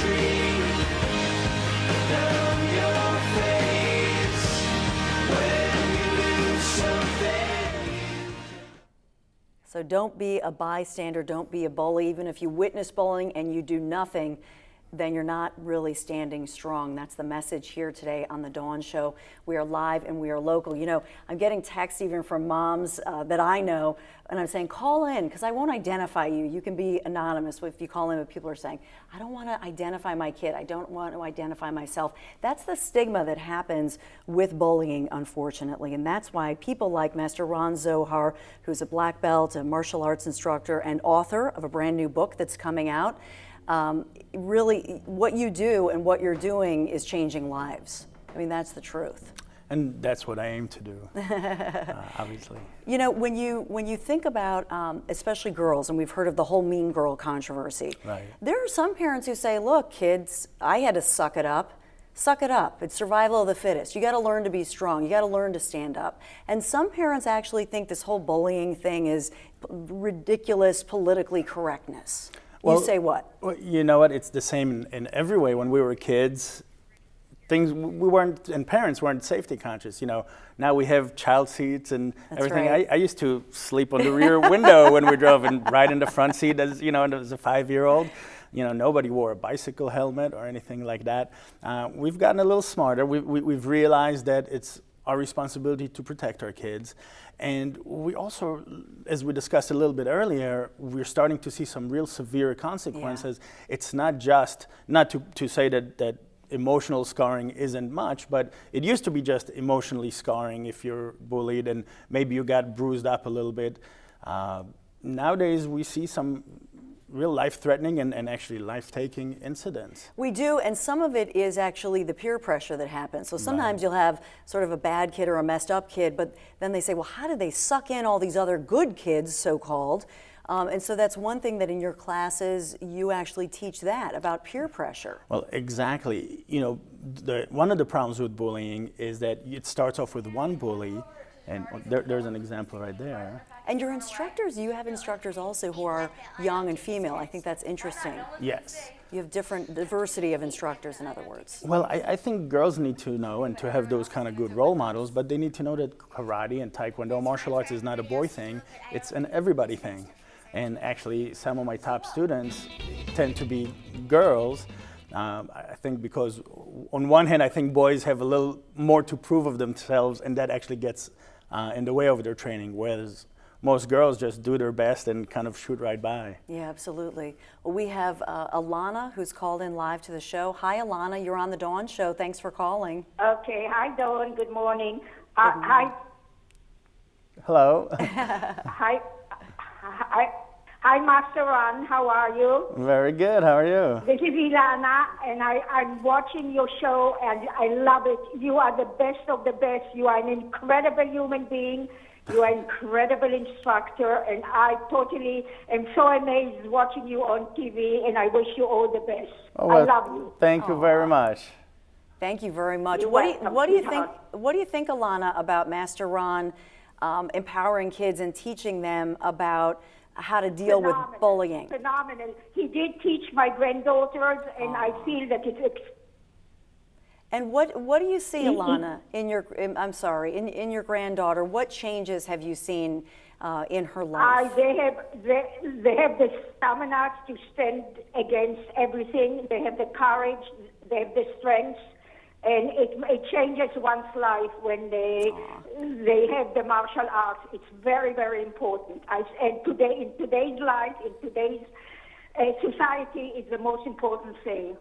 street. Numb your face when you lose something. So don't be a bystander, don't be a bully. Even if you witness bullying and you do nothing, then you're not really standing strong. That's the message here today on The Dawn Show. We are live and we are local. You know, I'm getting texts even from moms that I know, and I'm saying, call in, because I won't identify you. You can be anonymous if you call in, but people are saying, I don't want to identify my kid. I don't want to identify myself. That's the stigma that happens with bullying, unfortunately, and that's why people like Master Ron Zohar, who's a black belt, a martial arts instructor, and author of a brand new book that's coming out, really, what you do and what you're doing is changing lives. I mean, that's the truth. And that's what I aim to do, obviously. You know, when you think about, especially girls, and we've heard of the whole mean girl controversy, Right. there are some parents who say, look, kids, I had to suck it up. Suck it up. It's survival of the fittest. You got to learn to be strong. You got to learn to stand up. And some parents actually think this whole bullying thing is ridiculous politically correctness. Well, you say what? Well, you know what? It's the same in every way. When we were kids, things we weren't, and parents weren't safety conscious. You know, now we have child seats and That's everything. right. I used to sleep on the rear window when we drove, and right in the front seat as you know, as a 5-year-old. You know, nobody wore a bicycle helmet or anything like that. We've gotten a little smarter. We've realized that it's our responsibility to protect our kids. And we also, as we discussed a little bit earlier, we're starting to see some real severe consequences. Yeah. It's not just, not to say that emotional scarring isn't much, but it used to be just emotionally scarring if you're bullied and maybe you got bruised up a little bit. Nowadays, we see some real life-threatening and actually life-taking incidents. We do, and some of it is actually the peer pressure that happens. So sometimes you'll have sort of a bad kid or a messed up kid, but then they say, well, how did they suck in all these other good kids, so-called? And so that's one thing that in your classes, you actually teach that, about peer pressure. Well, exactly. You know, one of the problems with bullying is that it starts off with one bully, and there's an example right there. And your instructors, you have instructors also who are young and female. I think that's interesting. Yes. You have different diversity of instructors, in other words. Well, I think girls need to know and to have those kind of good role models, but they need to know that karate and taekwondo, martial arts is not a boy thing, it's an everybody thing. And actually, some of my top students tend to be girls. I think because on one hand, I think boys have a little more to prove of themselves, and that actually gets in the way of their training, whereas most girls just do their best and kind of shoot right by. Yeah, absolutely. Well, we have Alana, who's called in live to the show. Hi, Alana. You're on The Dawn Show. Thanks for calling. Okay. Hi, Dawn. Good morning. Good morning. Hi. Hello. Hi, Master Ron. How are you? Very good. How are you? This is Ilana, and I'm watching your show, and I love it. You are the best of the best. You are an incredible human being. You are an incredible instructor, and I totally am so amazed watching you on TV, and I wish you all the best. Oh, well, I love you. Thank you very much. Thank you very much. You're What welcome, do you think? sweetheart. What do you think, Alana, about Master Ron empowering kids and teaching them about how to deal with bullying? Phenomenal. He did teach my granddaughters, and I feel that it's. And what do you see, Alana, in your in your granddaughter? What changes have you seen in her life? They have the stamina to stand against everything. They have the courage. They have the strength, and it changes one's life when they have the martial arts. It's very, very important. And today, in today's life, in today's society, it's the most important thing.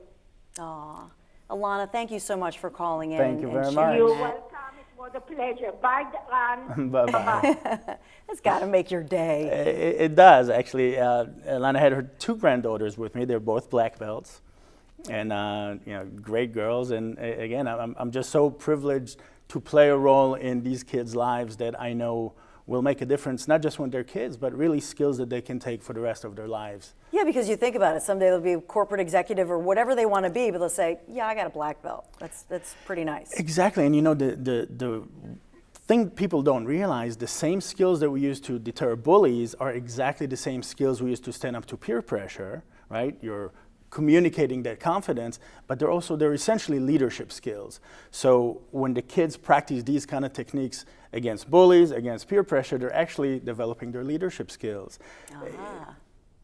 Aw. Alana, thank you so much for calling in. Thank you very and much. sharing You're that. welcome. It was a pleasure. Bye, Ron. Bye-bye. That's got to make your day. It does, actually. Alana had her 2 granddaughters with me. They're both black belts. And, you know, great girls. And again, I'm just so privileged to play a role in these kids' lives that I know will make a difference, not just when they're kids, but really skills that they can take for the rest of their lives. Yeah, because you think about it, someday they'll be a corporate executive or whatever they want to be, but they'll say, yeah, I got a black belt. That's pretty nice. Exactly, and you know, the thing people don't realize, the same skills that we use to deter bullies are exactly the same skills we use to stand up to peer pressure, right? You're communicating their confidence, but they're essentially leadership skills. So when the kids practice these kind of techniques against bullies, against peer pressure, they're actually developing their leadership skills.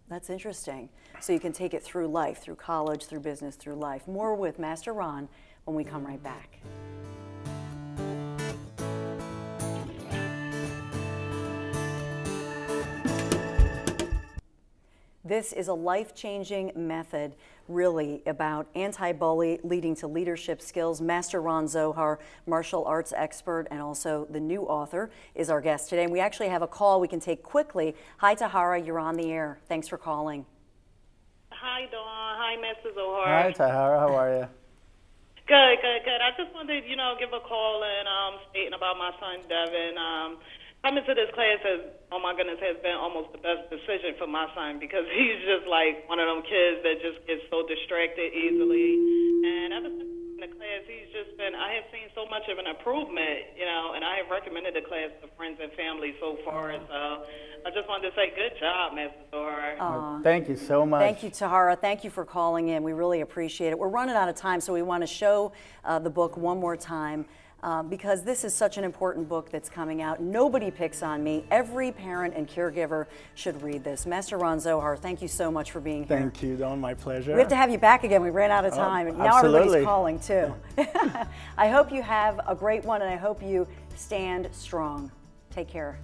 That's interesting. So you can take it through life, through college, through business, through life. More with Master Ron when we come right back. This is a life-changing method, really, about anti-bully leading to leadership skills. Master Ron Zohar, martial arts expert and also the new author, is our guest today. And we actually have a call we can take quickly. Hi, Tahara, you're on the air. Thanks for calling. Hi, Dawn. Hi, Master Zohar. Hi, Tahara, how are you? Good. I just wanted to, give a call and stating about my son, Devin. Coming to this class has been almost the best decision for my son because he's just like one of them kids that just gets so distracted easily. And ever since in the class, I have seen so much of an improvement, and I have recommended the class to friends and family so far. So I just wanted to say good job, Master Zohar. Thank you so much. Thank you, Tahara. Thank you for calling in. We really appreciate it. We're running out of time, so we want to show the book one more time. Because this is such an important book that's coming out. Nobody picks on me. Every parent and caregiver should read this. Master Ron Zohar, thank you so much for being here. Thank you, Dawn, my pleasure. We have to have you back again. We ran out of time. Now absolutely. Everybody's calling too. I hope you have a great one and I hope you stand strong. Take care.